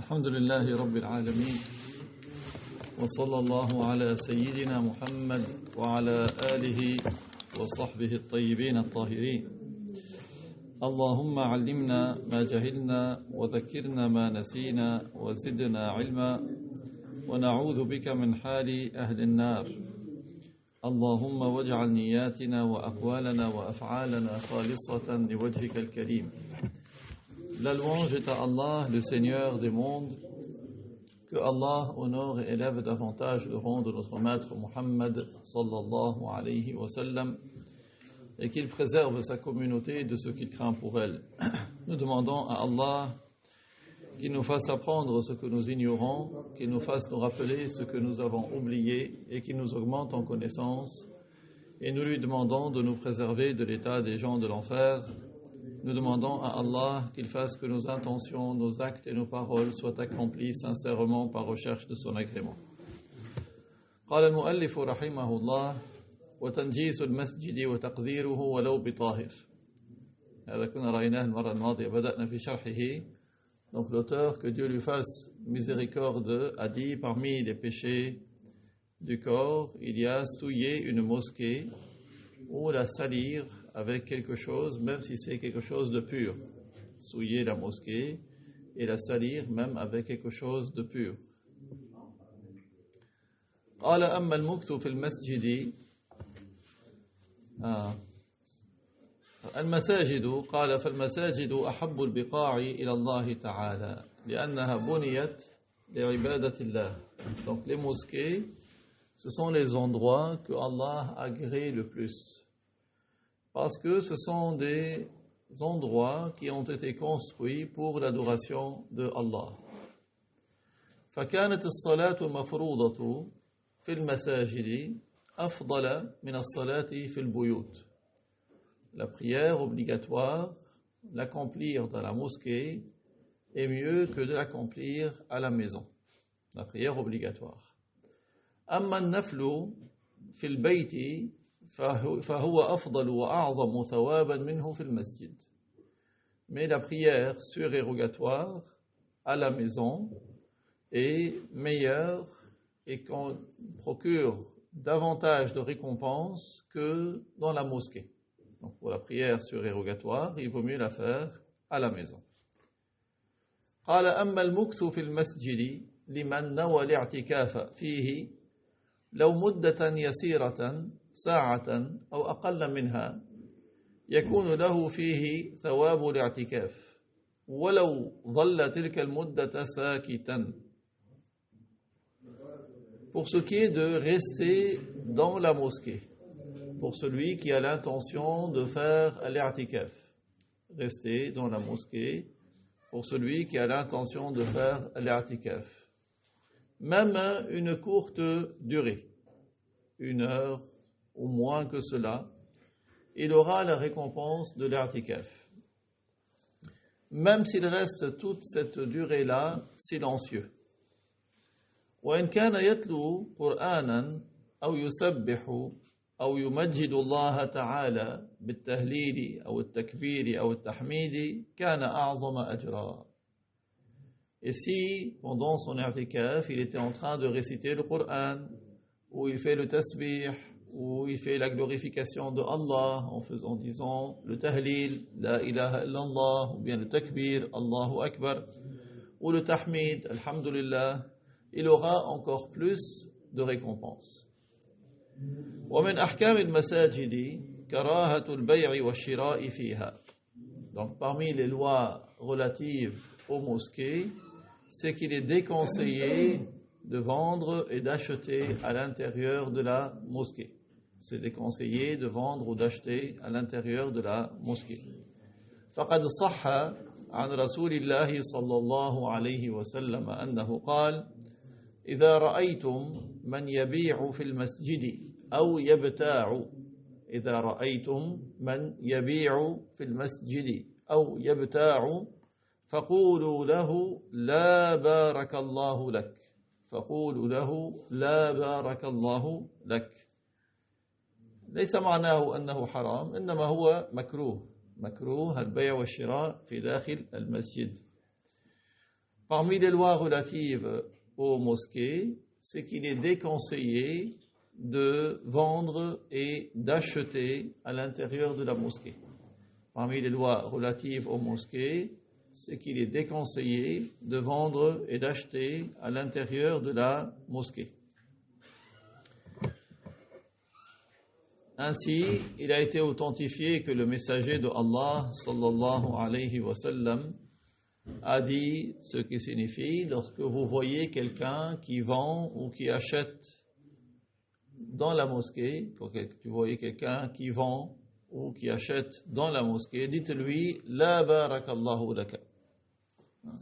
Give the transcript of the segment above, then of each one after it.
الحمد لله رب العالمين وصلى الله على سيدنا محمد وعلى آله وصحبه الطيبين الطاهرين. اللهم علمنا ما جهلنا وذكرنا ما نسينا وزدنا علما ونعوذ بك من حال أهل النار. اللهم واجعل نياتنا وأقوالنا وأفعالنا خالصة لوجهك الكريم. La louange est à Allah, le Seigneur des mondes. Que Allah honore et élève davantage le rang de notre maître Muhammad sallallahu alayhi wa sallam et qu'il préserve sa communauté de ce qu'il craint pour elle. Nous demandons à Allah qu'il nous fasse apprendre ce que nous ignorons, qu'il nous fasse nous rappeler ce que nous avons oublié et qu'il nous augmente en connaissance. Et nous lui demandons de nous préserver de l'état des gens de l'enfer. Nous demandons à Allah qu'il fasse que nos intentions, nos actes et nos paroles soient accomplis sincèrement par recherche de son agrément. قال المؤلف رحمه الله وتنجيس المسجد وتقديره ولو بطاهر. هذا كنا رأيناه المرة الماضية بدأنا في شرحه. Donc l'auteur, que Dieu lui fasse miséricorde, a dit parmi les péchés du corps, il y a souiller une mosquée ou la salir avec quelque chose, même si c'est quelque chose de pur. Souiller la mosquée et la salir même avec quelque chose de pur. قال أما المكث في المسجد المساجد قال فالمساجد أحب البقاع إلى الله تعالى لأنها بنيت لعبادة الله. Donc les mosquées, ce sont les endroits que Allah agrée le plus. Parce que ce sont des endroits qui ont été construits pour l'adoration de Allah. فكانت الصلاة المفروضة في المساجد أفضل من الصلاة في البيوت. La prière obligatoire, l'accomplir dans la mosquée est mieux que de l'accomplir à la maison. La prière obligatoire. أما النفل في البيت فهو أفضل وأعظم ثوابا منه في المسجد. Mais la prière surérogatoire à la maison est meilleure et qu'on procure davantage de récompenses que dans la mosquée. Donc pour la prière surérogatoire, il vaut mieux la faire à la maison. قال أما المكث في المسجد لمن نوى الاعتكاف فيه لو مدة يسيرة ساعة أو أقل منها يكون له فيه ثواب الاعتكاف ولو ظل تلك المدة ساكتا. Pour ce qui est de rester dans la mosquée, pour celui qui a l'intention de faire l'i'tikaf, rester dans la mosquée, pour celui qui a l'intention de faire l'i'tikaf, même une courte durée, 1 heure ou moins que cela, il aura la récompense de l'i'tikaf. Même s'il reste toute cette durée-là silencieux. وإن كان يتلو قرآنا أو يسبح أو يمجد الله تعالى بالتهليل أو التكبير أو التحميد كان أعظم أجرا. Et si, pendant son i'tikaf, il était en train de réciter le Coran, ou il fait le tasbih, ou il fait la glorification de Allah en disant le tahlil, la ilaha illallah, ou bien le takbir, Allahu Akbar, ou le tahmid, alhamdulillah, il aura encore plus de récompenses. ومن أحكام المساجد كراهة البيع والشراء فيها. Donc parmi les lois relatives aux mosquées, c'est qu'il est déconseillé de vendre et d'acheter à l'intérieur de la mosquée. C'est déconseillé de vendre ou d'acheter à l'intérieur de la mosquée. فقد صح عن رسول الله صلى الله عليه وسلم أنه قال إذا رأيتم من يبيع في المسجد أو يبتاع إذا رأيتم من يبيع في المسجد أو يبتاع فقولوا له لا بارك الله لك فقولوا له لا بارك الله لك. ليس معناه أنه حرام إنما هو مكروه البيع والشراء في داخل المسجد. Parmi les lois relatives aux mosquées, c'est qu'il est déconseillé de vendre et d'acheter à l'intérieur de la mosquée. Parmi les lois relatives aux mosquées, c'est qu'il est déconseillé de vendre et d'acheter à l'intérieur de la mosquée. Ainsi, il a été authentifié que le messager de Allah, sallallahu alayhi wa sallam, a dit ce qui signifie, lorsque vous voyez quelqu'un qui vend ou qui achète dans la mosquée, quand tu voyez quelqu'un qui vend ou qui achète dans la mosquée, dites-lui La barakallahu laka.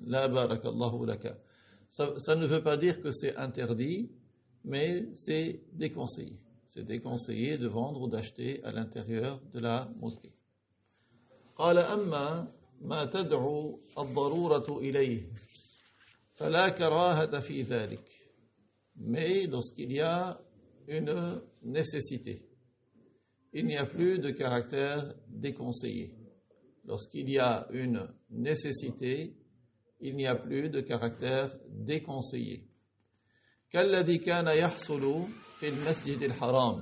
La barakallahu laka. Ça ne veut pas dire que c'est interdit, mais c'est déconseillé. C'est déconseillé de vendre ou d'acheter à l'intérieur de la mosquée. قال أما ما تدعو الضرورة إليه فلا كراهة في ذلك. Mais lorsqu'il y a une nécessité, il n'y a plus de caractère déconseillé. Lorsqu'il y a une nécessité, il n'y a plus de caractère déconseillé. كالذي كان يحصل في المسجد الحرام.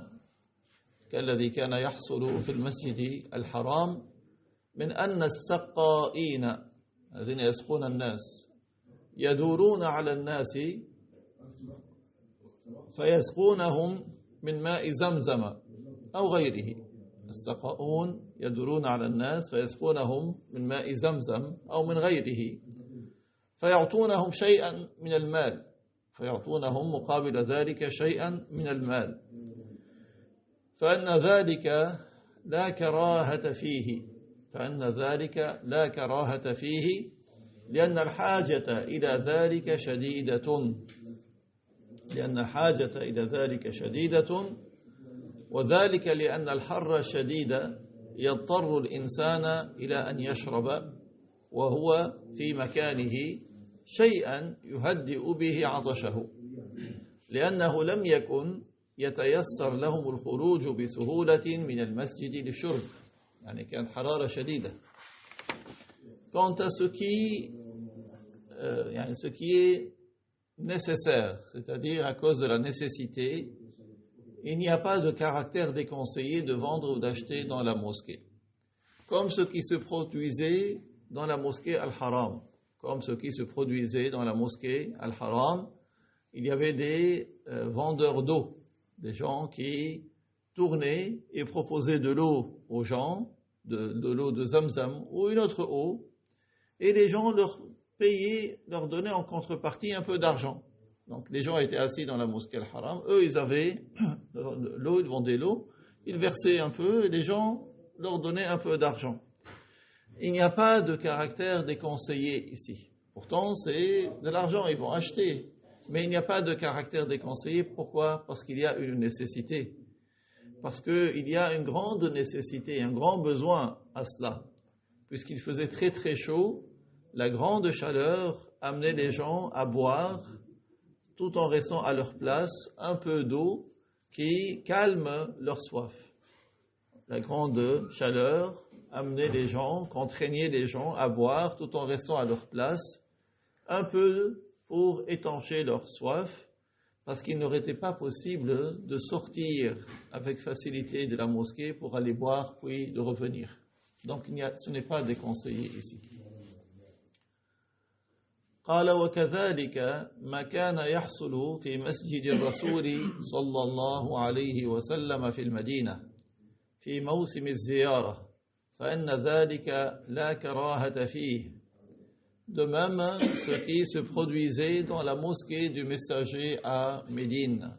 كالذي كان يحصل في المسجد الحرام من أن السقائين الذين يسقون الناس يدورون على الناس فيسقونهم من ماء زمزم أو غيره. السقاؤون يدورون على الناس فيسقونهم من ماء زمزم أو من غيره فيعطونهم شيئا من المال فيعطونهم مقابل ذلك شيئا من المال فإن ذلك لا كراهة فيه لأن الحاجة إلى ذلك شديدة وذلك لأن الحر الشديد يضطر الإنسان إلى أن يشرب وهو في مكانه شيئا يهدئ به عطشه لأنه لم يكن يتيسر لهم الخروج بسهولة من المسجد للشرب يعني كانت حرارة شديدة. Quant à ce qui est nécessaire, c'est-à-dire à cause de la nécessité, il n'y a pas de caractère déconseillé de vendre ou d'acheter dans la mosquée. Comme ce qui se produisait dans la mosquée Al-Haram. Il y avait des vendeurs d'eau, des gens qui tournaient et proposaient de l'eau aux gens, de l'eau de Zamzam ou une autre eau, et les gens leur payaient, leur donnaient en contrepartie un peu d'argent. Donc les gens étaient assis dans la mosquée Al-Haram, eux ils avaient l'eau, ils vendaient l'eau, ils versaient un peu et les gens leur donnaient un peu d'argent. Il n'y a pas de caractère déconseillé ici. Pourtant c'est de l'argent, ils vont acheter, mais il n'y a pas de caractère déconseillé. Pourquoi ? Parce qu'il y a une nécessité. Parce qu'il y a une grande nécessité, un grand besoin à cela. Puisqu'il faisait très très chaud, la grande chaleur amenait les gens à boire, tout en restant à leur place, un peu d'eau qui calme leur soif. La grande chaleur amenait les gens, contraignait les gens à boire, tout en restant à leur place, un peu pour étancher leur soif, parce qu'il n'aurait été pas possible de sortir avec facilité de la mosquée pour aller boire puis de revenir. Donc ce n'est pas déconseillé ici. قال وكذلك ما كان يحصل في مسجد الرسول صلى الله عليه وسلم في المدينة في موسم الزيارة فإن ذلك لا كراهة فيه. De même, ce qui se produisait dans la mosquée du messager à Médine,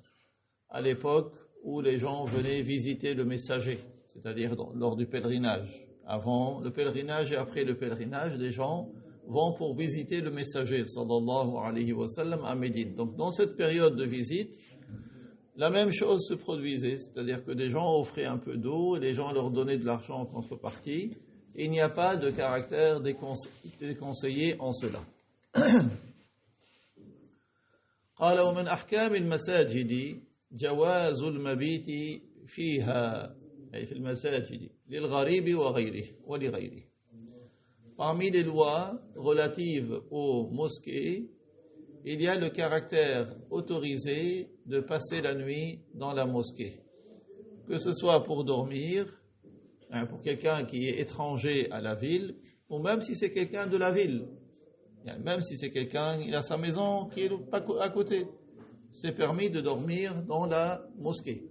à l'époque où les gens venaient visiter le messager, c'est-à-dire lors du pèlerinage. Avant le pèlerinage et après le pèlerinage, les gens vont pour visiter le messager, sallallahu alayhi wa sallam, à Médine. Donc, dans cette période de visite, la même chose se produisait, c'est-à-dire que des gens offraient un peu d'eau et les gens leur donnaient de l'argent en contrepartie. Il n'y a pas de caractère déconseillé en cela. قال ومن أحكام المساجد جواز المبيت فيها أي في المساجد للغريب وغيره ولغيره. Parmi les lois relatives aux mosquées, il y a le caractère autorisé de passer la nuit dans la mosquée. Que ce soit pour dormir, pour quelqu'un qui est étranger à la ville, ou même si c'est quelqu'un de la ville. Même si c'est quelqu'un qui a sa maison qui est à côté. C'est permis de dormir dans la mosquée.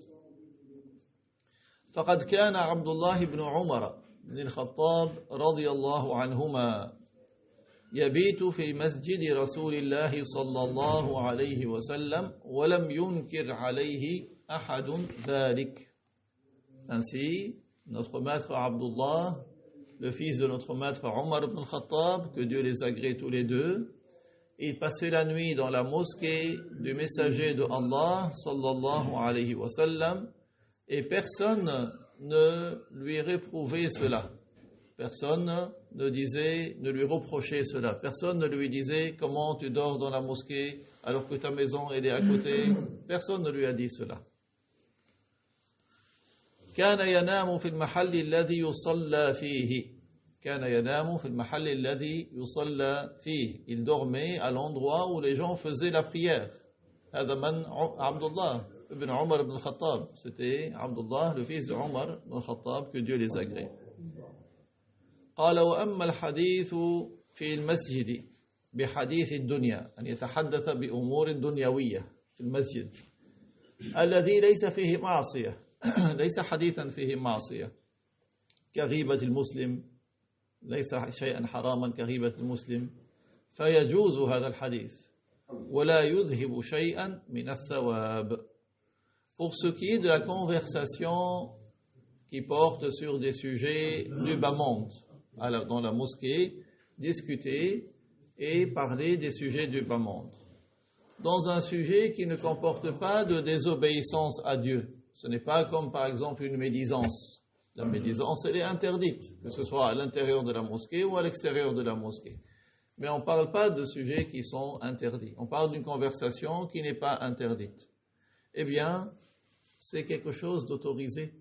فقد كان عبد الله بن عمر بن الخطاب رضي الله عنهما يبيت في مسجد رسول الله صلى الله عليه وسلم ولم ينكر عليه أحد ذلك. Ainsi, notre maître Abdullah, le fils de notre maître Omar ibn al-Khattab, que Dieu les agrée tous les deux, il passait la nuit dans la mosquée du messager de Allah sallallahu alayhi wa sallam, et personne ne lui réprouvait cela. Personne ne lui reprochait cela. Personne ne lui disait comment tu dors dans la mosquée alors que ta maison elle est à côté. Personne ne lui a dit cela. كان ينام في المحل الذي يصلى فيه. كان ينام في المحل الذي يصلى فيه. Il dormait à l'endroit où les gens faisaient la prière. هذا من عبد الله ibn Omar ibn al-Khattab. C'était Abdullah, le fils de Omar ibn al-Khattab, que Dieu les agrée. قال وأما الحديث في المسجد بحديث الدنيا أن يتحدث بأمور دنيوية في المسجد الذي ليس فيه معصية ليس حديثا فيه معصية كغيبة المسلم ليس شيئا حراما كغيبة المسلم فيجوز هذا الحديث ولا يذهب شيئا من الثواب. Pour ce qui est de la conversation qui porte sur des sujets du bas monde, dans la mosquée, discuter et parler des sujets du bas monde. Dans un sujet qui ne comporte pas de désobéissance à Dieu. Ce n'est pas comme par exemple une médisance. La médisance, elle est interdite, que ce soit à l'intérieur de la mosquée ou à l'extérieur de la mosquée. Mais on ne parle pas de sujets qui sont interdits. On parle d'une conversation qui n'est pas interdite. Eh bien, c'est quelque chose d'autorisé.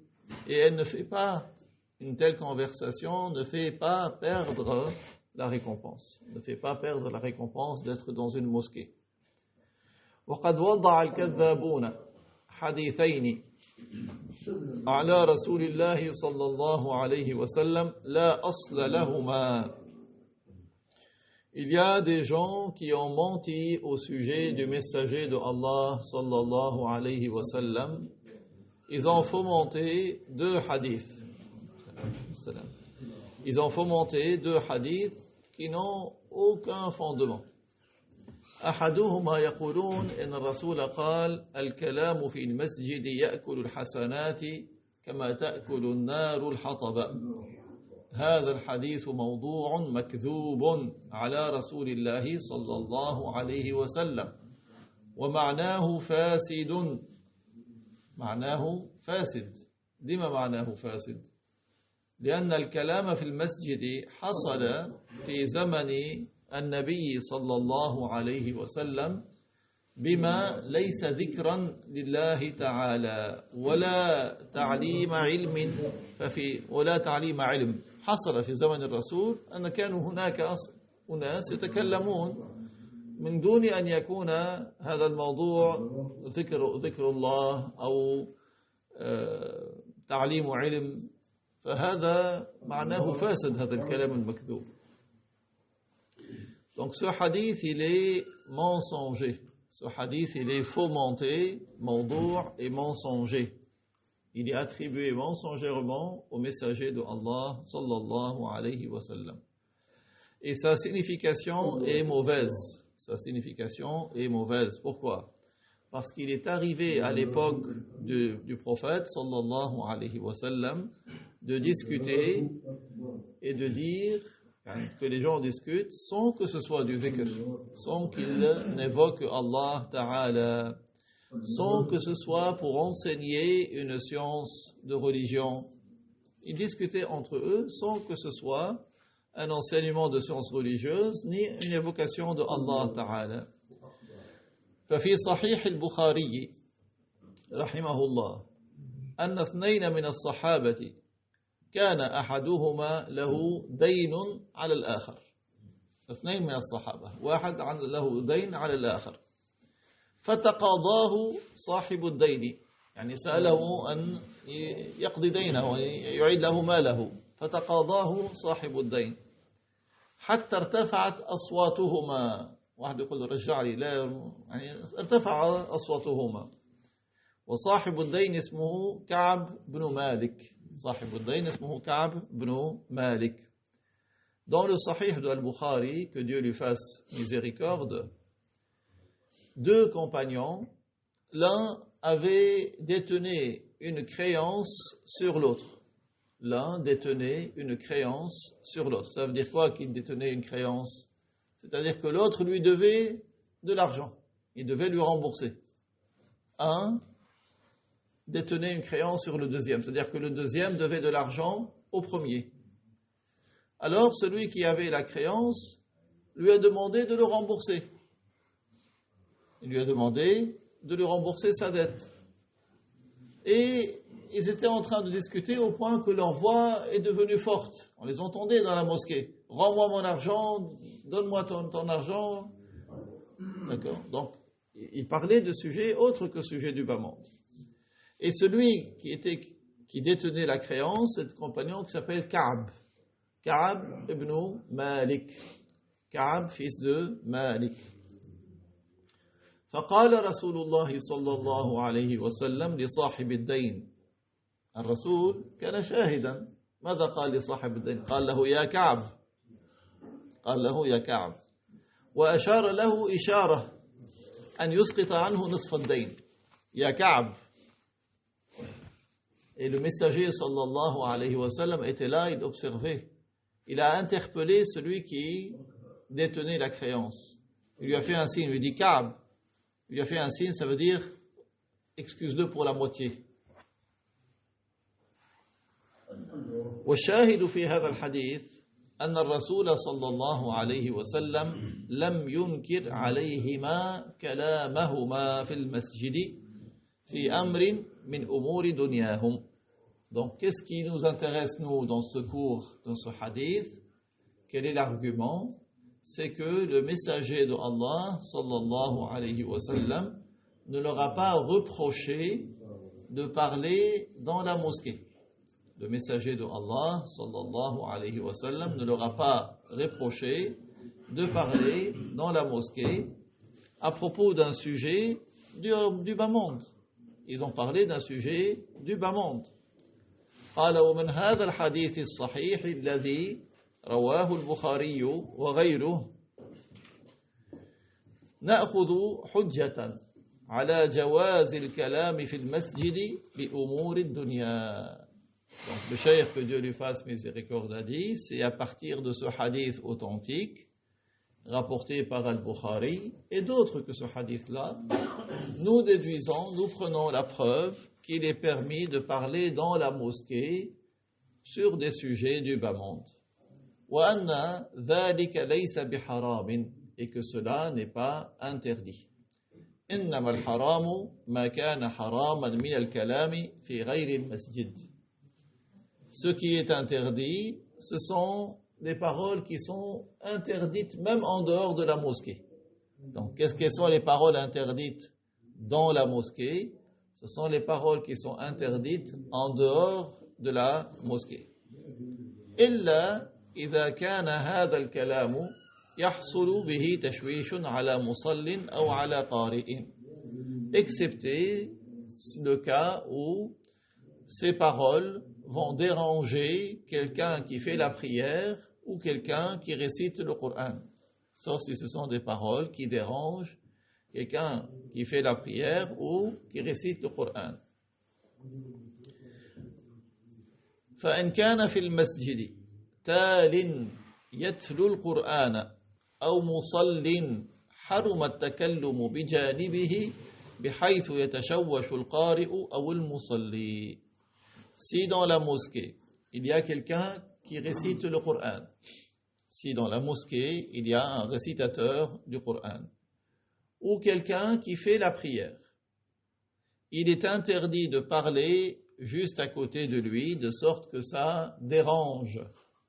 Et elle ne fait pas, une telle conversation ne fait pas perdre la récompense. Ne fait pas perdre la récompense d'être dans une mosquée. وقد وضع الكذابون حديثين على رسول الله صلى الله عليه وسلم لا أصل لهما. Il y a des gens qui ont menti au sujet du messager de Allah sallallahu alayhi wa sallam. Ils ont fomenté deux hadiths. Ils ont fomenté deux hadiths qui n'ont aucun fondement. أحدهما يقولون إن الرسول قال الكلام في المسجد يأكل الحسنات كما تأكل النار الحطب. هذا الحديث موضوع مكذوب على رسول الله صلى الله عليه وسلم ومعناه فاسد. معناه فاسد. لما معناه فاسد؟ لأن الكلام في المسجد حصل في زمن النبي صلى الله عليه وسلم بما ليس ذكرا لله تعالى ولا تعليم علم حصل في زمن الرسول أن كانوا هناك أناس يتكلمون من دون أن يكون هذا الموضوع ذكر الله أو تعليم علم. فهذا معناه فاسد هذا الكلام المكذوب. Donc ce hadith il est mensonger. Ce hadith il est fomenté, mawdou' et mensonger. Il est attribué mensongèrement au messager de Allah sallallahu alayhi wa sallam. Et sa signification est mauvaise. Sa signification est mauvaise. Pourquoi? Parce qu'il est arrivé à l'époque du prophète sallallahu alayhi wa sallam de discuter et de dire que les gens discutent sans que ce soit du dhikr, sans qu'ils n'évoquent Allah Ta'ala, sans que ce soit pour enseigner une science de religion. Ils discutaient entre eux sans que ce soit un enseignement de science religieuse ni une évocation de Allah Ta'ala. ففي صحيح البخاري رحمه الله أن اثنين من الصحابة كان أحدهما له دين على الآخر. اثنين من الصحابة، واحد له دين على الآخر، فتقاضاه صاحب الدين، يعني سأله أن يقضي دينه ويعيد له ماله، فتقاضاه صاحب الدين حتى ارتفعت أصواتهما. واحد يقول رجع لي، لا يعني ارتفع أصواتهما. وصاحب الدين اسمه كعب بن مالك، صاحب الدين اسمه كعب بن مالك. Dans le Sahih de Al-Bukhari, que Dieu lui fasse miséricorde, deux compagnons, l'un avait détenu une créance sur l'autre. L'un détenait une créance sur l'autre. Ça veut dire quoi qu'il détenait une créance? C'est-à-dire que l'autre lui devait de l'argent. Il devait lui rembourser. Un détenait une créance sur le deuxième. C'est-à-dire que le deuxième devait de l'argent au premier. Alors, celui qui avait la créance lui a demandé de le rembourser. Il lui a demandé de lui rembourser sa dette. Et ils étaient en train de discuter au point que leur voix est devenue forte. On les entendait dans la mosquée. Rends-moi mon argent, donne-moi ton argent. D'accord? Donc, ils parlaient de sujets autres que sujet du bas monde. Et celui qui détenait la créance, c'est un compagnon qui s'appelle Ka'b. Ka'b ibn Malik. Ka'b, fils de Malik. فقال رسول الله صلى الله عليه وسلم لصاحب الدين. الرسول كان شاهدا. ماذا قال لصاحب الدين؟ قال له يا كعب. قال له يا كعب. وأشار له إشارة أن يسقط عنه نصف الدين. يا كعب. Et le messager sallallahu alayhi wa sallam était là, il observait. Il a interpellé celui qui détenait la créance. Il lui a fait un signe, il lui dit Ka'b. Il lui a fait un signe, ça veut dire excuse-le pour la moitié. والشاهد في هذا الحديث أن الرسول صلى الله عليه وسلم لم ينكر عليهما كلامهما في المسجد في أمر من أمور دنياهم. Donc, qu'est-ce qui nous intéresse, nous, dans ce cours, dans ce hadith? Quel est l'argument? C'est que le messager de Allah, sallallahu alayhi wa sallam, ne leur a pas reproché de parler dans la mosquée. Le messager de Allah, sallallahu alayhi wa sallam, ne leur a pas reproché de parler dans la mosquée à propos d'un sujet du bas monde. Ils ont parlé d'un sujet du bas monde. قال ومن هذا الحديث الصحيح الذي رواه البخاري وغيره نأخذ حجة على جواز الكلام في المسجد بأمور الدنيا. Donc le cheikh, que Dieu lui fasse miséricorde, a dit, c'est à partir de ce hadith authentique rapporté par Al-Bukhari et d'autres que ce hadith-là, nous déduisons, nous prenons la preuve qu'il est permis de parler dans la mosquée sur des sujets du bas monde. وَأَنَّ ذَلِكَ لَيْسَ بِحَرَامٍ, et que cela n'est pas interdit. إِنَّمَا الْحَرَامُ مَا كَانَ حَرَامًا مِنَ الْكَلَامِ فِي غَيْرِ الْمَسْجِدِ. Ce qui est interdit, ce sont des paroles qui sont interdites même en dehors de la mosquée. Donc, quelles sont les paroles interdites dans la mosquée? Ce sont les paroles qui sont interdites en dehors de la mosquée. إلا إذا كان هذا الكلام يحصل به تشويش على مصل أو على قارئ. Excepté le cas où ces paroles vont déranger quelqu'un qui fait la prière ou quelqu'un qui récite le Coran. Sauf si ce sont des paroles qui dérangent quelqu'un qui fait la prière ou qui récite le Coran. فإن كان في المسجد تال يتلو القرآن أو مصل حرم التكلم بجانبه بحيث يتشوش القارئ أو المصلي. Si dans la mosquée, il y a quelqu'un qui récite le Coran, si dans la mosquée, il y a un récitateur du Coran, ou quelqu'un qui fait la prière, il est interdit de parler juste à côté de lui, de sorte que ça dérange,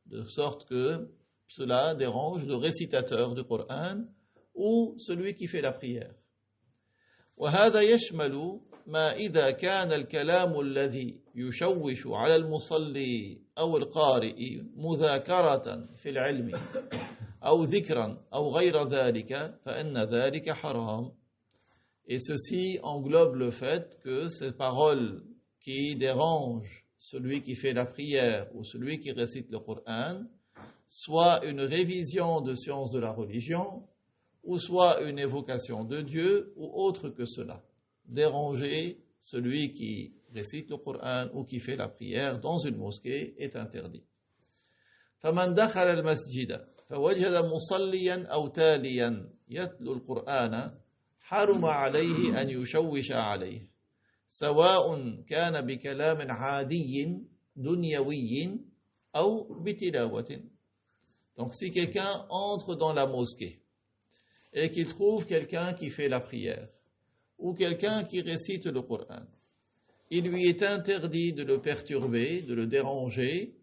de sorte que cela dérange le récitateur du Coran ou celui qui fait la prière. وهذا يشمل ما إذا كان الكلام الذي يشوش على المصلي أو القارئ مذاكرة في العلم أو ذكرا أو غير ذلك فإن ذلك حرام. Et ceci englobe le fait que ces paroles qui dérangent celui qui fait la prière ou celui qui récite le Coran soit une révision de sciences de la religion ou soit une évocation de Dieu ou autre que cela. Déranger celui qui récite le Coran ou qui fait la prière dans une mosquée est interdit. فمن دخل المسجد فوجد مصليا أو تاليا يتلو القرآن حرم عليه أن يشوش عليه سواء كان بكلام عادي دنيوي أو بتلاوة. Donc si quelqu'un entre dans la mosquée et qu'il trouve quelqu'un qui fait la prière ou quelqu'un qui récite le Coran, il lui est interdit de le perturber, de le déranger,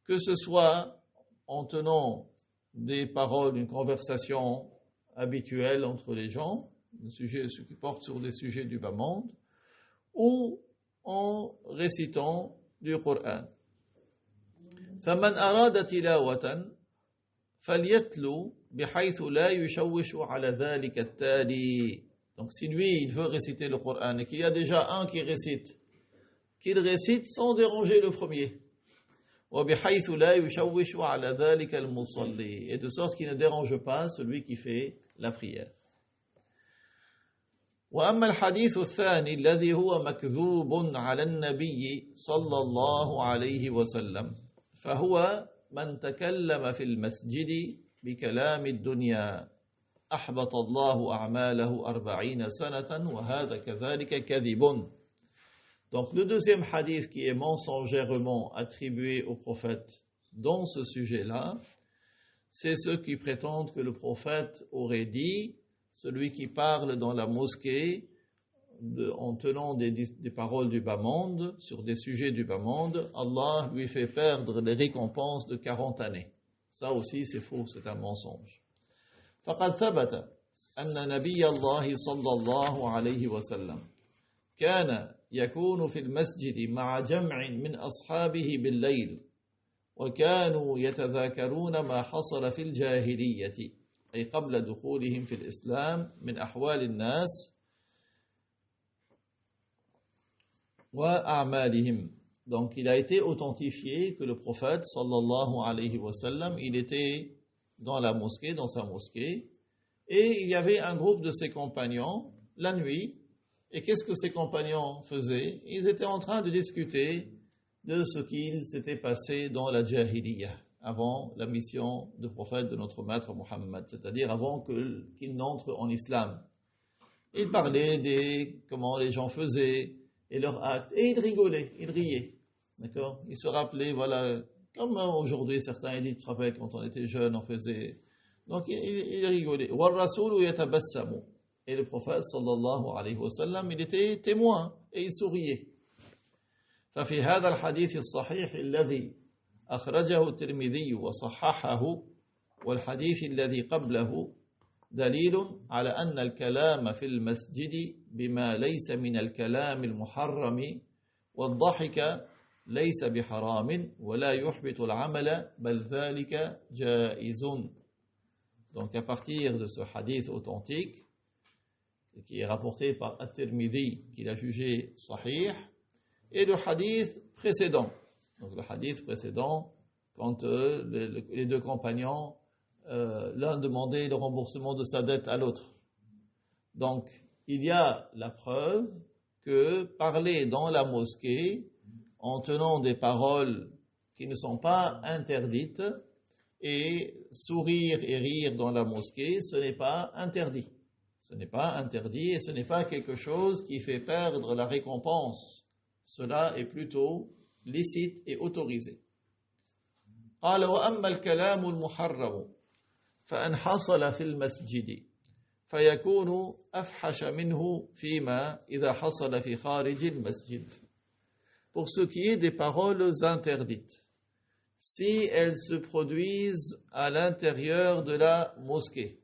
que ce soit en tenant des paroles, une conversation habituelle entre les gens, ce qui porte sur des sujets du bas monde, ou en récitant du Coran. فمن أراد تلاوة فليتلو بحيث لا يشوش على ذلك التالي. Donc si lui, il veut réciter le Coran et qu'il y a déjà un qui récite, qu'il récite sans déranger le premier. وبحيث لا يشوش على ذلك المصلي. Et de sorte qu'il ne dérange pas celui qui fait la prière. وأما الحديث الثاني الذي هو مكذوب على النبي صلى الله عليه وسلم فهو من تكلم في المسجد بكلام الدنيا أحبط الله أعماله 40 سنة وهذا كذلك كذب. Donc le deuxième hadith qui est mensongèrement attribué au prophète dans ce sujet-là, c'est ceux qui prétendent que le prophète aurait dit: celui qui parle dans la mosquée en tenant des paroles du bas monde, sur des sujets du bas monde, Allah lui fait perdre les récompenses de 40 années. Ça aussi c'est faux, c'est un mensonge. فقد ثبت أن نبي الله صلى الله عليه وسلم كان يكون في المسجد مع جمع من أصحابه بالليل وكانوا يتذاكرون ما حصل في الجاهلية أي قبل دخولهم في الإسلام من أحوال الناس وأعمالهم. Donc il a été authentifié que le prophète sallallahu alayhi wa sallam, il était dans la mosquée, dans sa mosquée, et il y avait un groupe de ses compagnons la nuit. Et qu'est-ce que ses compagnons faisaient? Ils étaient en train de discuter de ce qu'il s'était passé dans la Jahiliyyah, avant la mission de prophète de notre maître Muhammad, c'est-à-dire avant qu'il n'entre en islam. Ils parlaient de comment les gens faisaient et leurs actes, et ils rigolaient, ils riaient. D'accord? Ils se rappelaient, voilà, comme aujourd'hui certains ils disent, tu te rappelles, quand on était jeune, on faisait. Donc ils rigolaient. وَالرَّسُولُ يَتَبَسَّمُ. Et le prophète sallallahu alayhi wa sallam, il était témoin et il souriait. ففي هذا الحديث الصحيح الذي أخرجه الترمذي وصححه والحديث الذي قبله دليل على أن الكلام في المسجد بما ليس من الكلام المحرم والضحك ليس بحرام ولا يحبط العمل بل ذلك جائز. Donc à partir de ce hadith authentique qui est rapporté par At-Tirmidhi, qu'il a jugé sahih, et le hadith précédent. Donc le hadith précédent, quand les deux compagnons, l'un demandait le remboursement de sa dette à l'autre. Donc il y a la preuve que parler dans la mosquée en tenant des paroles qui ne sont pas interdites et sourire et rire dans la mosquée, ce n'est pas interdit. Ce n'est pas interdit et ce n'est pas quelque chose qui fait perdre la récompense. Cela est plutôt licite et autorisé. قال وأما الكلام المحرم فإن حصل في المسجد فيكون أفحش منه فيما إذا حصل في خارج المسجد. pour ce qui est des paroles interdites, si elles se produisent à l'intérieur de la mosquée,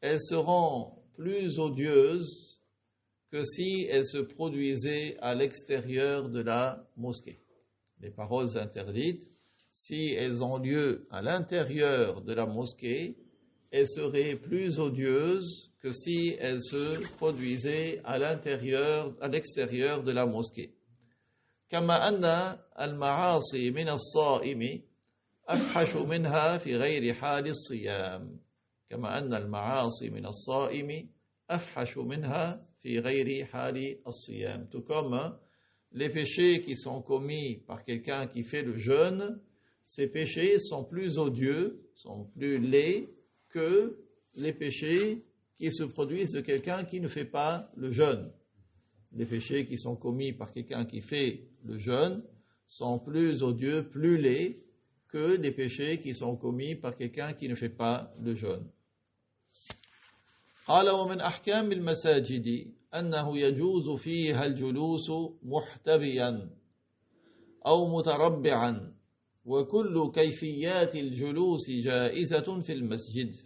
elles seront plus odieuses que si elles se produisaient à l'extérieur de la mosquée. Les paroles interdites, si elles ont lieu à l'intérieur de la mosquée, elles seraient plus odieuses que si elles se produisaient à l'extérieur de la mosquée. كما أن المعاصي من الصائم أفحش منها في غير حال الصيام. كما أن المعاصي من الصائم أفحش منها في غير حال الصيام. Tout comme les péchés qui sont commis par quelqu'un qui fait le jeûne, ces péchés sont plus odieux, sont plus laids que les péchés qui se produisent de quelqu'un qui ne fait pas le jeûne. Les péchés qui sont commis par quelqu'un qui fait le jeûne sont plus odieux, plus laids que les péchés qui sont commis par quelqu'un qui ne fait pas le jeûne. قال ومن أحكام المساجد أنه يجوز فيها الجلوس محتبيا أو متربعا وكل كيفيات الجلوس جائزة في المسجد.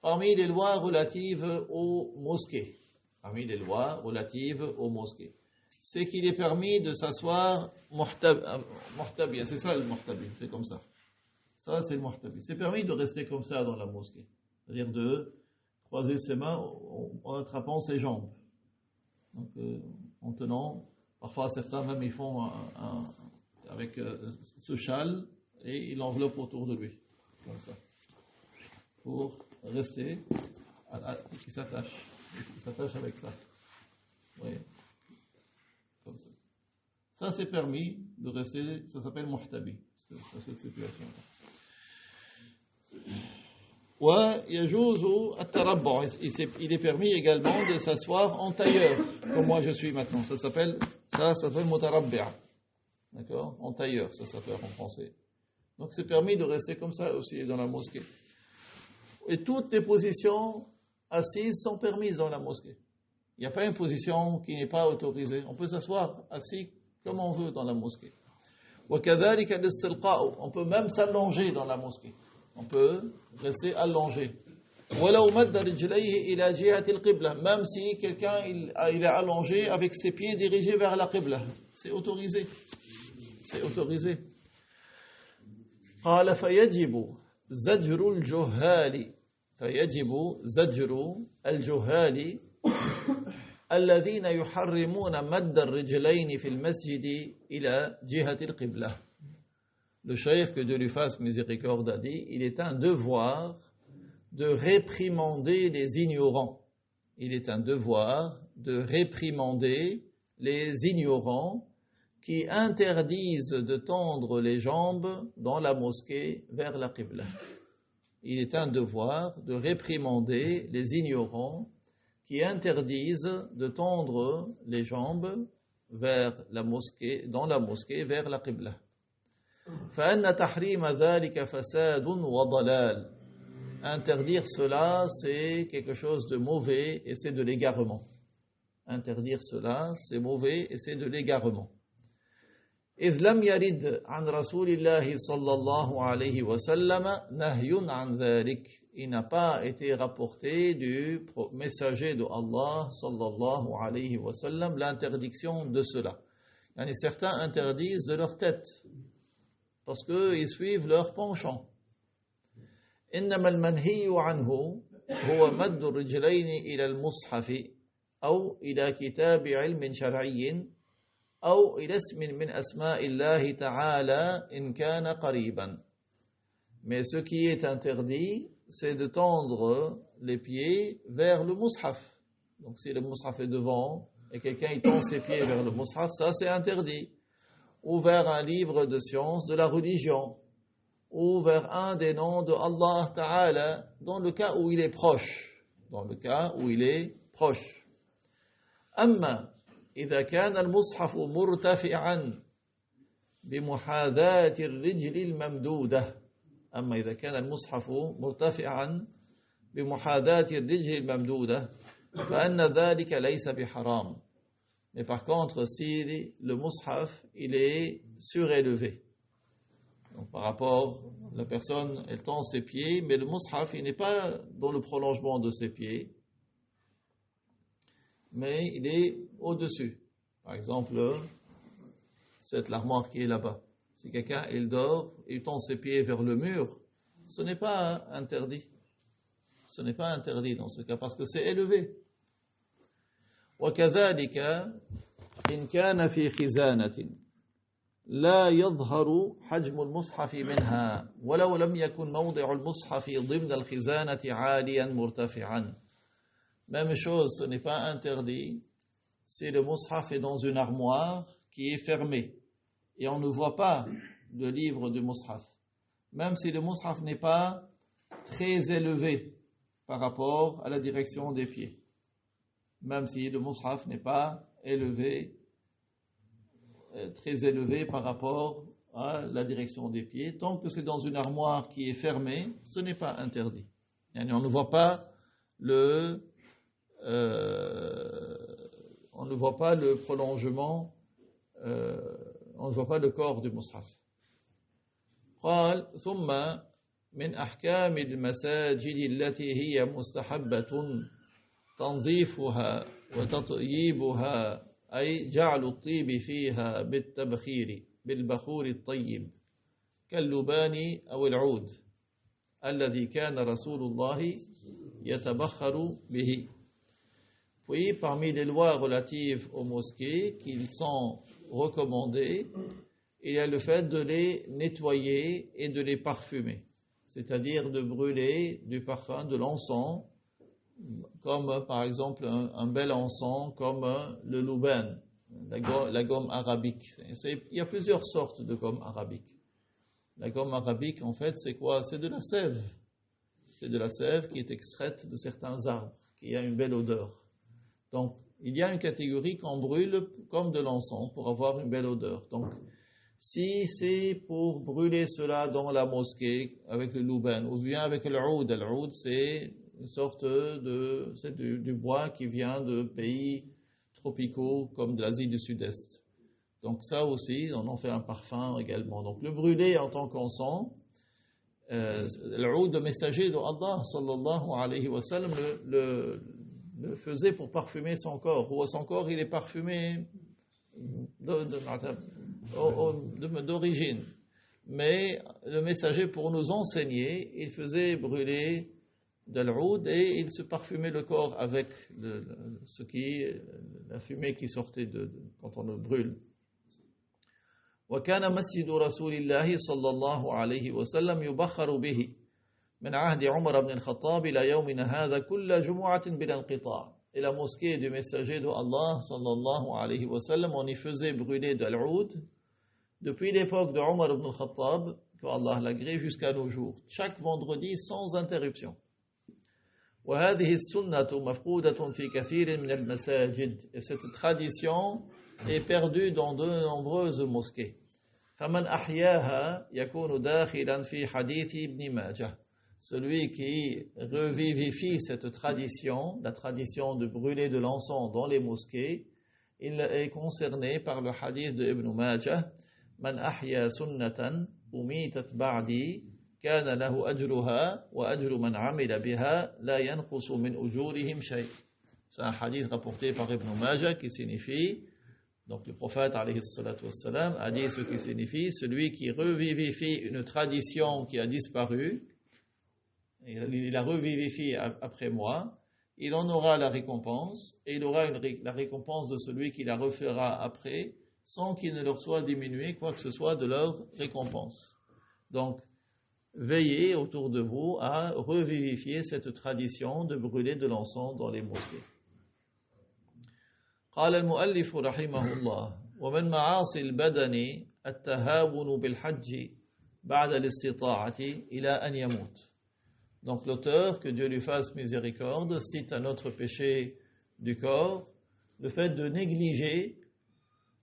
Parmi les lois relatives aux mosquées, c'est qu'il est permis de s'asseoir muhtabi, c'est ça le muhtabi, c'est comme ça. Ça c'est le muhtabi. C'est permis de rester comme ça dans la mosquée, c'est-à-dire de croiser ses mains en attrapant ses jambes. Donc en tenant, parfois certains même ils font avec ce châle et ils l'enveloppent autour de lui, comme ça, pour rester, qui s'attache avec ça. Oui, comme ça. Ça c'est permis de rester, ça s'appelle muhtabi, dans cette situation-là. Il est permis également de s'asseoir en tailleur, comme moi je suis maintenant. Ça s'appelle mutarabbi'a. D'accord? En tailleur, ça s'appelle en français. Donc c'est permis de rester comme ça aussi dans la mosquée. Et toutes les positions assises sont permises dans la mosquée. Il n'y a pas une position qui n'est pas autorisée. On peut s'asseoir assis comme on veut dans la mosquée. On peut même s'allonger dans la mosquée. On peut rester allongé. Même si quelqu'un il est allongé avec ses pieds dirigés vers la qibla. C'est autorisé. C'est autorisé. قال فيجب زجر الجهال الذين يحرمون مد الرجلين في المسجد إلى جهة القبلة. Le cheikh, que Dieu lui fasse miséricorde, a dit, il est un devoir de réprimander les ignorants. Il est un devoir de réprimander les ignorants qui interdisent de tendre les jambes dans la mosquée vers la qibla. Il est un devoir de réprimander les ignorants qui interdisent de tendre les jambes vers la mosquée, dans la mosquée vers la qibla. فَأَنَّ تَحْرِيمَ ذَلِكَ فَسَادٌ وَضَلَالٌ. Interdire cela, c'est quelque chose de mauvais et c'est de l'égarement. Interdire cela, c'est mauvais et c'est de l'égarement. إِذْ لَمْ يَرِدْ عَنْ رَسُولِ اللَّهِ صَلَّى اللَّهُ عَلَيْهِ وَسَلَّمَ نَهْيٌ عَنْ ذَلِكَ. Il n'a pas été rapporté du messager de Allah sallallahu alayhi wa sallam l'interdiction de cela. Yani certains interdisent de leur tête parce qu'ils suivent leur penchant. إنما المنهي عنه هو مد الرجلين إلى المصحف أو إلى كتاب علم شرعي أو إلى اسم من أسماء الله تعالى إن كان قريبا. Mais ce qui est interdit, c'est de tendre les pieds vers le mushaf. Donc si le mushaf est devant et quelqu'un il tend ses pieds vers le mushaf, ça c'est interdit. Ou vers un livre de science de la religion, ou vers un des noms de Allah Ta'ala, dans le cas où il est proche. أما إذا كان المصحف مرتفعا بمحاذاة الرجل الممدودة فإن ذلك ليس بحرام. Mais par contre, si le mushaf, il est surélevé, donc par rapport, la personne, elle tend ses pieds, mais le mushaf, il n'est pas dans le prolongement de ses pieds, mais il est au-dessus. Par exemple, l'armoire qui est là-bas. Si quelqu'un, il dort, il tend ses pieds vers le mur, ce n'est pas interdit. Ce n'est pas interdit dans ce cas, parce que c'est élevé. وكذلك إن كان في خزانة لا يظهر حجم المصحف منها ولو لم يكن موضع المصحف ضمن الخزانة عاليا مرتفعا. Même chose, ce n'est pas interdit si le mushaf est dans une armoire qui est fermée et on ne voit pas le livre du mushaf. Même si le mushaf n'est pas très élevé par rapport à la direction des pieds. Même si le mushaf n'est pas élevé, très élevé par rapport à la direction des pieds, tant que c'est dans une armoire qui est fermée, ce n'est pas interdit. On ne voit pas le prolongement, on ne voit pas le corps du mushaf. قال ثم من أحكام المساجد التي هي مستحبة تنظيفها وتطييبها أي جعل الطيب فيها بالتبخير بالبخور الطيب كاللبان أو العود الذي كان رسول الله يتبخر به. Puis parmi les lois relatives aux mosquées qui sont recommandées, il y a le fait de les nettoyer et de les parfumer, c'est-à-dire de brûler du parfum, de l'encens, comme par exemple un bel encens comme le louban, la gomme arabique. Il y a plusieurs sortes de gomme arabique. La gomme arabique, en fait, c'est quoi? C'est de la sève. C'est de la sève qui est extraite de certains arbres, qui a une belle odeur. Donc, il y a une catégorie qu'on brûle comme de l'encens pour avoir une belle odeur. Donc, si c'est pour brûler cela dans la mosquée avec le louban, ou bien avec l'oud, l'oud c'est une sorte c'est du bois qui vient de pays tropicaux comme de l'Asie du Sud-Est. Donc ça aussi, on en fait un parfum également. Donc le brûler en tant qu'encens, l'oud, le messager de Allah sallallahu alayhi wa sallam, le faisait pour parfumer son corps. Ou son corps, il est parfumé d'origine. Mais le messager, pour nous enseigner, il faisait brûler de l'oud et il se parfumait le corps avec la fumée qui sortait quand on le brûle. وكان مسجد رسول الله صلى الله عليه وسلم يبخر به من عهد عمر بن الخطاب إلى يومنا هذا كل جمعة بلا انقطاع. Et la mosquée du messager de Allah sallallahu alayhi wa sallam, on y faisait brûler de l'oud depuis l'époque de Omar ibn al-Khattab, que Allah l'agrée, jusqu'à nos jours, chaque vendredi sans interruption. وهذه السنة مفقودة في كثير من المساجد. Et cette tradition est perdue dans de nombreuses mosquées. فمن أحياها يكون داخلا في حديث ابن ماجه. Celui qui revivifie cette tradition, la tradition de brûler de l'encens dans les mosquées, il est concerné par le hadith de Ibn Majah. من أحيا سنة أميتت بعدي كان له أجرها وأجر من عمل بها لا ينقص من أجورهم شيء. C'est un hadith rapporté par Ibn Majah qui signifie, donc le prophète alayhi salatu wassalam a dit ce qui signifie, celui qui revivifie une tradition qui a disparu, il la revivifie après moi, il en aura la récompense, et il aura la récompense de celui qui la refera après, sans qu'il ne leur soit diminué quoi que ce soit de leur récompense. Donc, veillez autour de vous à revivifier cette tradition de brûler de l'encens dans les mosquées. قال المؤلف رحمه الله ومن معاصي البدن التهاون بالحج بعد الاستطاعة إلى أن يموت. Donc l'auteur, que Dieu lui fasse miséricorde, cite un autre péché du corps, le fait de négliger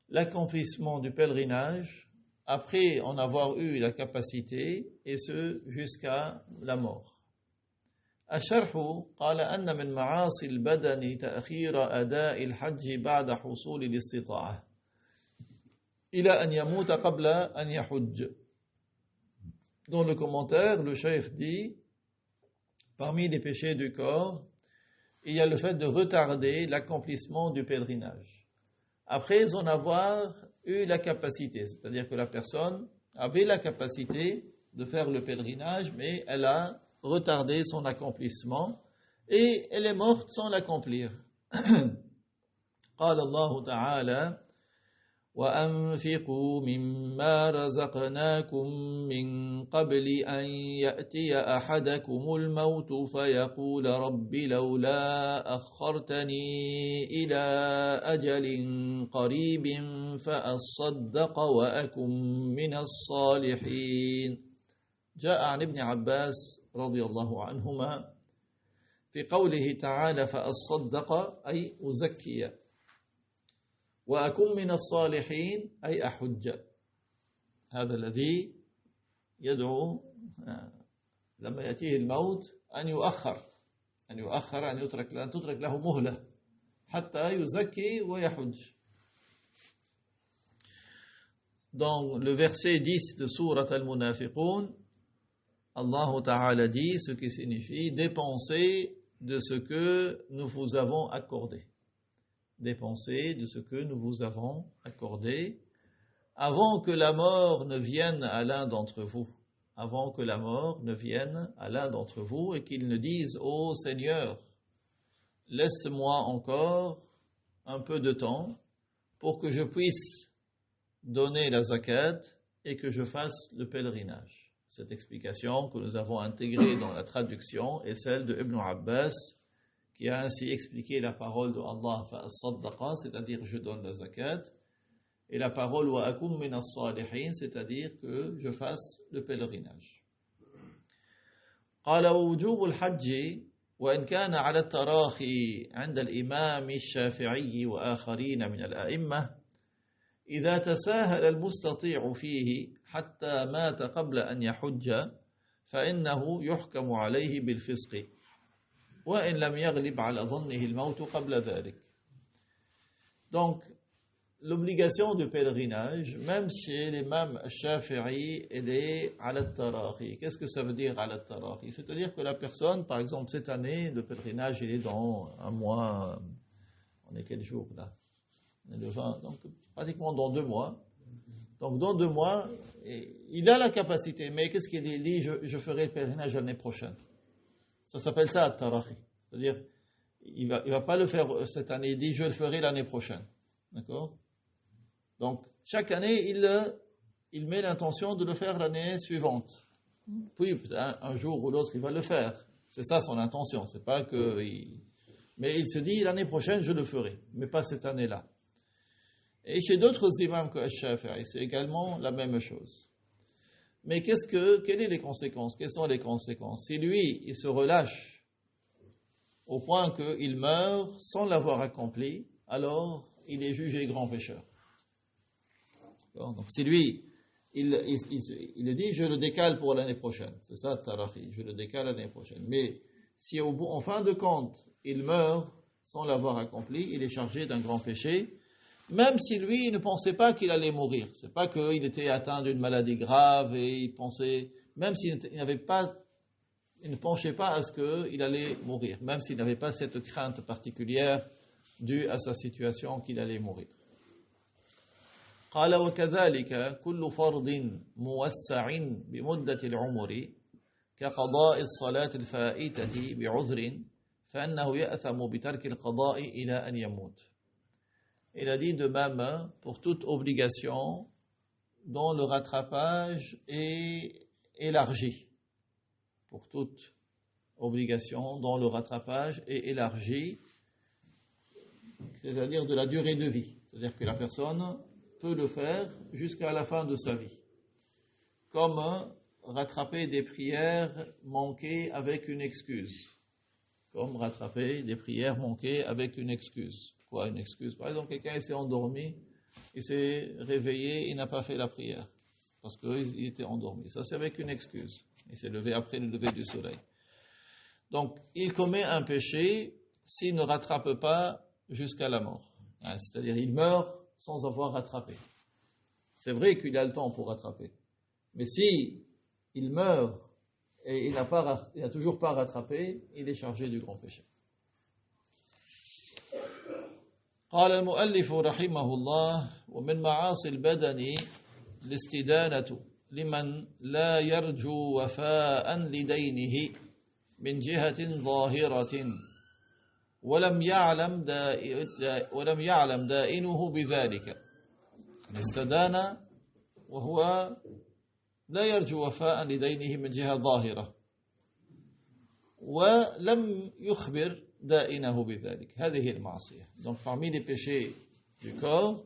l'accomplissement du pèlerinage après en avoir eu la capacité, et ce jusqu'à la mort. الشرح قال أن من معاصي البدن تأخير أداء الحج بعد حصول الاستطاعة إلى أن يموت قبل أن يحج. Dans le commentaire, le cheikh dit, parmi les péchés du corps, il y a le fait de retarder l'accomplissement du pèlerinage. Après en avoir eu la capacité, c'est-à-dire que la personne avait la capacité de faire le pèlerinage, mais elle a retardé son accomplissement et elle est morte sans l'accomplir. قال الله تعالى وأنفقوا مما رزقناكم من قبل أن يأتي أحدكم الموت فيقول رب لولا أخرتني إلى أجل قريب فأصدق وأكن من الصالحين. جاء عن ابن عباس رضي الله عنهما في قوله تعالى فأصدق أي أزكي وأكن من الصالحين أي أحج. هذا الذي يدعو لما يأتيه الموت أن يؤخر أن تترك له مهلة حتى يزكي ويحج. Dans le verset 10 de Sourate Al-Munafiqun, Allah Ta'ala dit ce qui signifie dépenser de ce que nous vous avons accordé. Dépenser de ce que nous vous avons accordé avant que la mort ne vienne à l'un d'entre vous. Avant que la mort ne vienne à l'un d'entre vous et qu'il ne dise « Ô Seigneur, laisse-moi encore un peu de temps pour que je puisse donner la zakat et que je fasse le pèlerinage. » Cette explication que nous avons intégrée dans la traduction est celle de Ibn Abbas, qui a ainsi expliqué la parole de Allah, fa'as-saddaqa, c'est-à-dire je donne la zakat, et la parole wa akum min as-salihin, c'est-à-dire que je fasse le pèlerinage. قال ووجوب الحج وإن كان على التراخي عند الإمام الشافعي وآخرين من الأئمة إذا تساهل المستطيع فيه حتى مات قبل أن يحج فإنه يحكم عليه بالفسق وإن لم يغلب على ظنه الموت قبل ذلك. Donc, l'obligation du pèlerinage, même chez l'imam Shafi'i, elle est ala tarahi. Qu'est-ce que ça veut dire ala tarahi? C'est-à-dire que la personne, par exemple, cette année, le pèlerinage, il est dans un mois, on est quel jour là? On est le 20, donc pratiquement dans 2 mois. Donc dans 2 mois, il a la capacité, mais qu'est-ce qu'il dit? Je ferai le pèlerinage l'année prochaine. Ça s'appelle ça at-tarahi. C'est-à-dire, il va pas le faire cette année, il dit je le ferai l'année prochaine. D'accord? Donc, chaque année, il met l'intention de le faire l'année suivante. Puis, un jour ou l'autre, il va le faire. C'est ça son intention. C'est pas que... Mais il se dit, l'année prochaine, je le ferai. Mais pas cette année-là. Et chez d'autres imams que Al-Shafi'i, c'est également la même chose. Mais quelles sont les conséquences? Quelles sont les conséquences? Si lui, il se relâche au point qu'il meurt sans l'avoir accompli, alors il est jugé grand pécheur. Donc si lui, il dit, je le décale pour l'année prochaine. C'est ça, tarahi, je le décale l'année prochaine. Mais si en fin de compte, il meurt sans l'avoir accompli, il est chargé d'un grand péché, même si lui, il ne pensait pas qu'il allait mourir. C'est pas qu'il était atteint d'une maladie grave et il pensait, même s'il il ne penchait pas à ce qu'il allait mourir, même s'il n'avait pas cette crainte particulière due à sa situation qu'il allait mourir. قال وكذلك كل فرض موسع بمدة العمر كقضاء الصلاة الفائتة بعذر فإنه يأثم بترك القضاء إلى أن يموت. Il a dit de même pour toute obligation dont le rattrapage est élargi. Pour toute obligation dont le rattrapage est élargi, c'est-à-dire de la durée de vie. C'est-à-dire que la personne peut le faire jusqu'à la fin de sa vie. Comme rattraper des prières manquées avec une excuse. Comme rattraper des prières manquées avec une excuse. Quoi, une excuse? Par exemple, quelqu'un s'est endormi, il s'est réveillé, il n'a pas fait la prière. Parce qu'il était endormi. Ça, c'est avec une excuse. Il s'est levé après le lever du soleil. Donc, il commet un péché s'il ne rattrape pas jusqu'à la mort. C'est-à-dire, il meurt sans avoir rattrapé. C'est vrai qu'il a le temps pour rattraper. Mais si il meurt et il n'a toujours pas rattrapé, il est chargé du grand péché. قال المؤلف رحمه الله ومن معاصي البدن الاستدانة لمن لا يرجو وفاء لدينه من جهة ظاهرة ولم يعلم دائنه بذلك. استدان وهو لا يرجو وفاء لدينه من جهة ظاهرة ولم يخبر دائنه بذلك. هذه المعصية. Donc parmi les péchés du corps,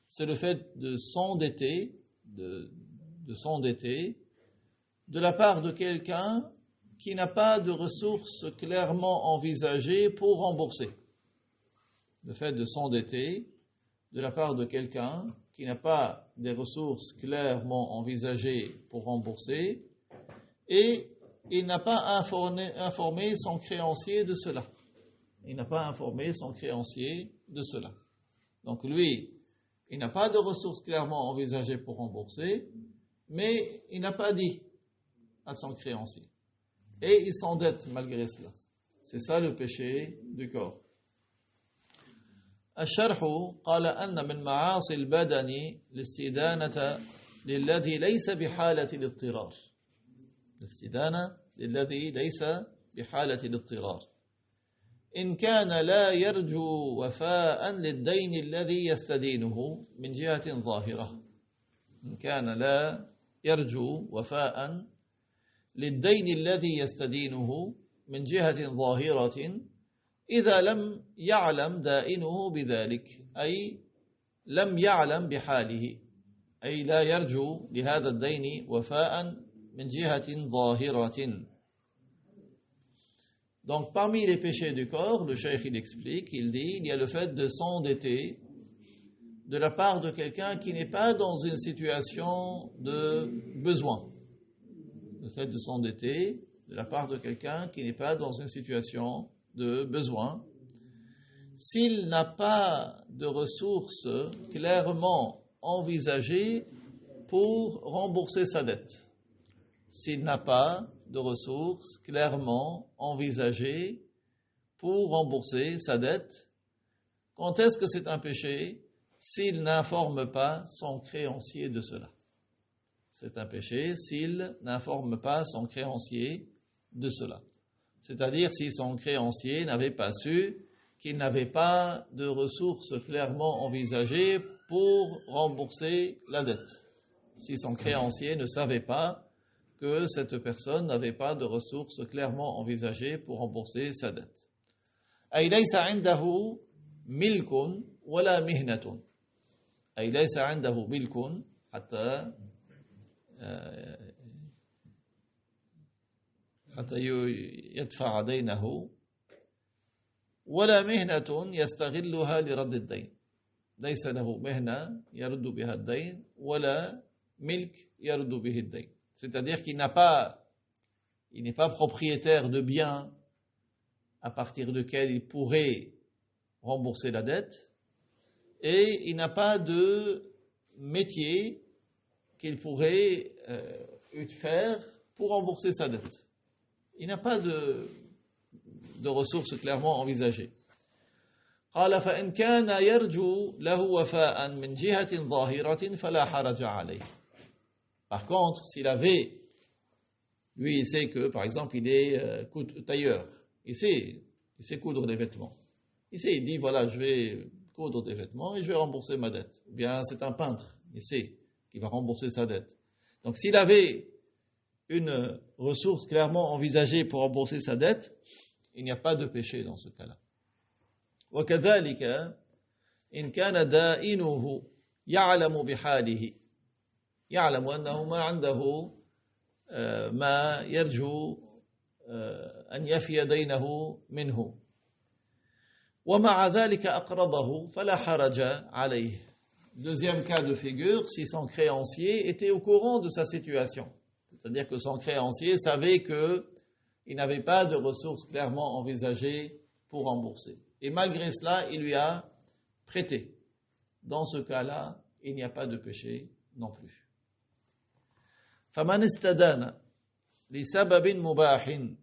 c'est le fait de s'endetter, de s'endetter de la part de quelqu'un qui n'a pas de ressources clairement envisagées pour rembourser. Le fait de s'endetter de la part de quelqu'un qui n'a pas des ressources clairement envisagées pour rembourser et il n'a pas informé son créancier de cela. Il n'a pas informé son créancier de cela. Donc lui, il n'a pas de ressources clairement envisagées pour rembourser, mais il n'a pas dit à son créancier. Et il s'endette malgré cela. C'est ça le péché du corps. الشرح قال أن من معاصي البدن الاستدانة للذي ليس بحالة الاضطرار. الاستدانة للذي ليس بحالة الاضطرار. إن كان لا يرجو وفاء للدين الذي يستدينه من جهة ظاهرة. إن كان لا يرجو وفاء للدين الذي يستدينه من جهة ظاهرة إذا لم يعلم دائنه بذلك أي لم يعلم بحاله أي لا يرجو لهذا الدين وفاء من جهة ظاهرة. Donc parmi les péchés du corps, le cheikh il explique, il dit, il y a le fait de s'endetter de la part de quelqu'un qui n'est pas dans une situation de besoin. Le fait de s'endetter de la part de quelqu'un qui n'est pas dans une situation de besoin, s'il n'a pas de ressources clairement envisagées pour rembourser sa dette. S'il n'a pas de ressources clairement envisagées pour rembourser sa dette, quand est-ce que c'est un péché? S'il n'informe pas son créancier de cela. C'est un péché s'il n'informe pas son créancier de cela. C'est-à-dire si son créancier n'avait pas su qu'il n'avait pas de ressources clairement envisagées pour rembourser la dette. Si son créancier ne savait pas que cette personne n'avait pas de ressources clairement envisagées pour rembourser sa dette. أي ليس عنده ملك ولا مهنة. أي ليس عنده ملك حتى يدفع دينه ولا مهنة يستغلها لرد الدين. ليس له مهنة يرد بها الدين ولا ملك يرد به الدين. C'est-à-dire qu'il n'est pas propriétaire de biens à partir duquel il pourrait rembourser la dette et il n'a pas de métier qu'il pourrait faire pour rembourser sa dette. Il n'a pas de ressources clairement envisagées. قال فإن كان يرجو له وفاء من جهة ظاهرة فلا حرج عليه. Par contre, s'il avait, lui il sait que par exemple il est tailleur, il sait coudre des vêtements. Il dit voilà je vais coudre des vêtements et je vais rembourser ma dette. Ou bien c'est un peintre, il sait qu'il va rembourser sa dette. Donc s'il avait une ressource clairement envisagée pour rembourser sa dette, il n'y a pas de péché dans ce cas-là. وكذلك إن كان دائنه يعلم بحاله يعلم أنه ما عنده ما يرجو أن يفي دينه منه ومع ذلك أقرضه فلا حرج عليه. Deuxième cas de figure, si son créancier était au courant de sa situation. C'est-à-dire que son créancier savait que il n'avait pas de ressources clairement envisagées pour rembourser. Et malgré cela, il lui a prêté. Dans ce cas-là, il n'y a pas de péché non plus. فَمَنِ اسْتَدَانَ لِسَبَبٍ مُبَاحٍ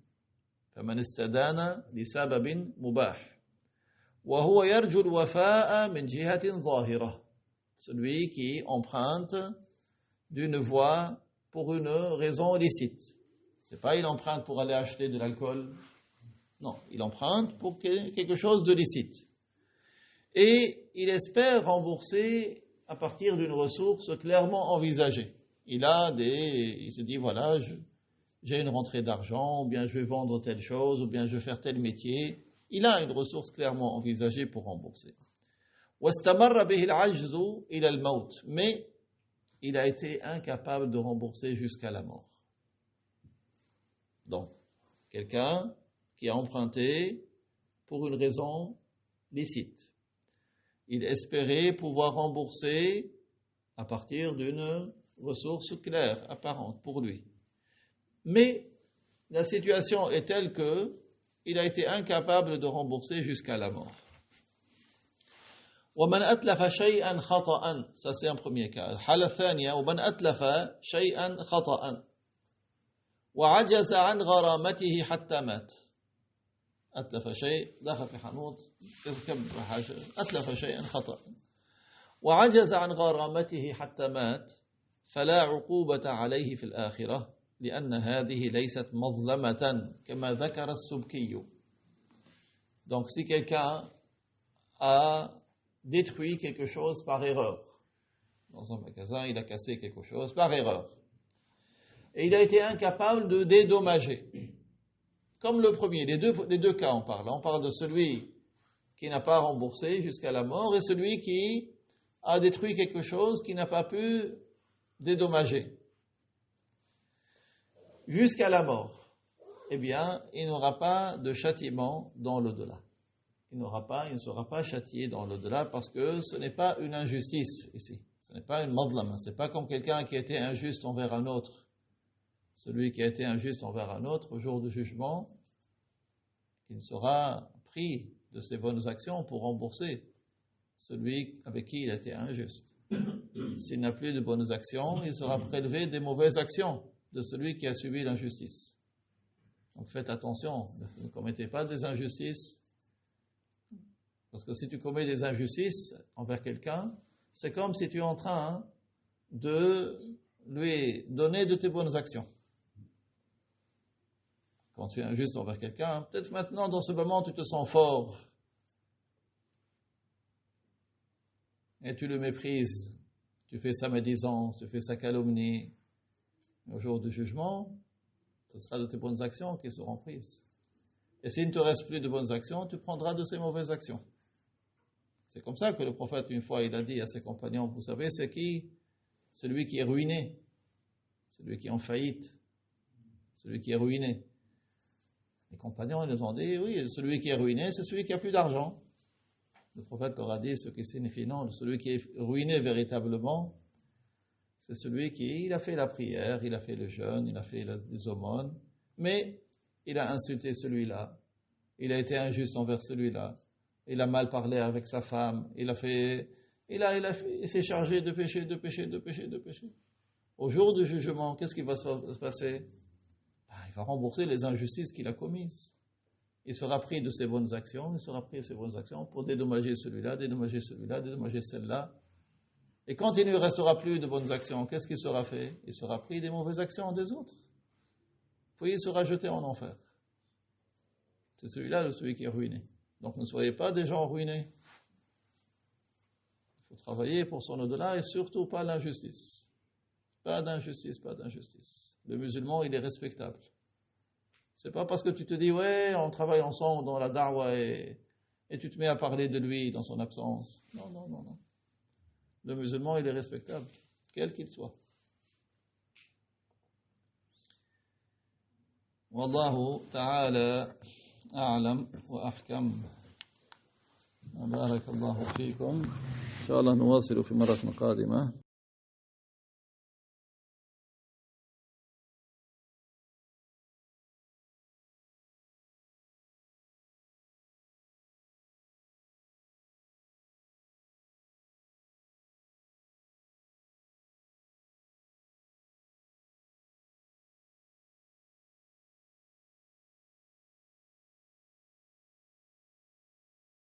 فَمَنِ اسْتَدَانَ لِسَبَبٍ مُبَاحٍ وَهُوَ يَرْجُو الْوَفَاءَ مِنْ جِهَةٍ ظَاهِرَةٍ. Celui qui emprunte d'une voie pour une raison licite. C'est pas il emprunte pour aller acheter de l'alcool. Non, il emprunte pour quelque chose de licite. Et il espère rembourser à partir d'une ressource clairement envisagée. Il se dit voilà, j'ai une rentrée d'argent, ou bien je vais vendre telle chose, ou bien je vais faire tel métier. Il a une ressource clairement envisagée pour rembourser. وَاسْتَمَرَّ بِهِ الْعَجْزُ إِلَى الْمَوْتِ. Mais il a été incapable de rembourser jusqu'à la mort. Donc, quelqu'un qui a emprunté pour une raison licite. Il espérait pouvoir rembourser à partir d'une ressource claire, apparente pour lui. Mais la situation est telle que il a été incapable de rembourser jusqu'à la mort. ومن أتلف شيئا خطأ. Ça c'est un premier cas. الحالة الثانية ومن أتلف شيئا خطأ وعجز عن غرامته حتى مات. أتلف شيء دخل في حانوت أتلف شيئا خطأ وعجز عن غرامته حتى مات فلا عقوبة عليه في الآخرة لأن هذه ليست مظلمة كما ذكر السبكي. Donc si quelqu'un a détruit quelque chose par erreur, dans un magasin il a cassé quelque chose par erreur, et il a été incapable de dédommager, comme le premier, les deux cas on parle de celui qui n'a pas remboursé jusqu'à la mort et celui qui a détruit quelque chose qui n'a pas pu dédommager jusqu'à la mort, eh bien il n'aura pas de châtiment dans l'au-delà. Il ne sera pas châtié dans l'au-delà parce que ce n'est pas une injustice ici. Ce n'est pas une madlama. Ce n'est pas comme quelqu'un qui a été injuste envers un autre. Celui qui a été injuste envers un autre, au jour du jugement, il sera pris de ses bonnes actions pour rembourser celui avec qui il a été injuste. S'il n'a plus de bonnes actions, il sera prélevé des mauvaises actions de celui qui a subi l'injustice. Donc faites attention, ne commettez pas des injustices. Parce que si tu commets des injustices envers quelqu'un, c'est comme si tu es en train de lui donner de tes bonnes actions. Quand tu es injuste envers quelqu'un, peut-être maintenant, dans ce moment, tu te sens fort. Et tu le méprises. Tu fais sa médisance, tu fais sa calomnie. Mais au jour du jugement, ce sera de tes bonnes actions qui seront prises. Et s'il ne te reste plus de bonnes actions, tu prendras de ces mauvaises actions. C'est comme ça que le prophète, une fois, il a dit à ses compagnons, vous savez, c'est qui? Celui qui est ruiné, celui qui est en faillite, celui qui est ruiné. Les compagnons, ils nous ont dit, oui, celui qui est ruiné, c'est celui qui a plus d'argent. Le prophète leur a dit ce qui signifie non, celui qui est ruiné véritablement, c'est celui qui, il a fait la prière, il a fait le jeûne, il a fait les aumônes, mais il a insulté celui-là, il a été injuste envers celui-là, il a mal parlé avec sa femme, il s'est chargé de péché. Au jour du jugement, qu'est-ce qui va se passer? Il va rembourser les injustices qu'il a commises. Il sera pris de ses bonnes actions, pour dédommager celui-là, dédommager celle-là. Et quand il ne restera plus de bonnes actions, qu'est-ce qui sera fait? Il sera pris des mauvaises actions des autres. Puis il sera jeté en enfer. C'est celui qui est ruiné. Donc ne soyez pas des gens ruinés. Il faut travailler pour son au-delà et surtout pas l'injustice. Pas d'injustice. Le musulman, il est respectable. C'est pas parce que tu te dis, ouais, on travaille ensemble dans la da'wa et tu te mets à parler de lui dans son absence. Non. Le musulman, il est respectable, quel qu'il soit. Wallahu ta'ala a'lam wa ahkam. بارك الله فيكم إن شاء الله نواصل في مرة قادمة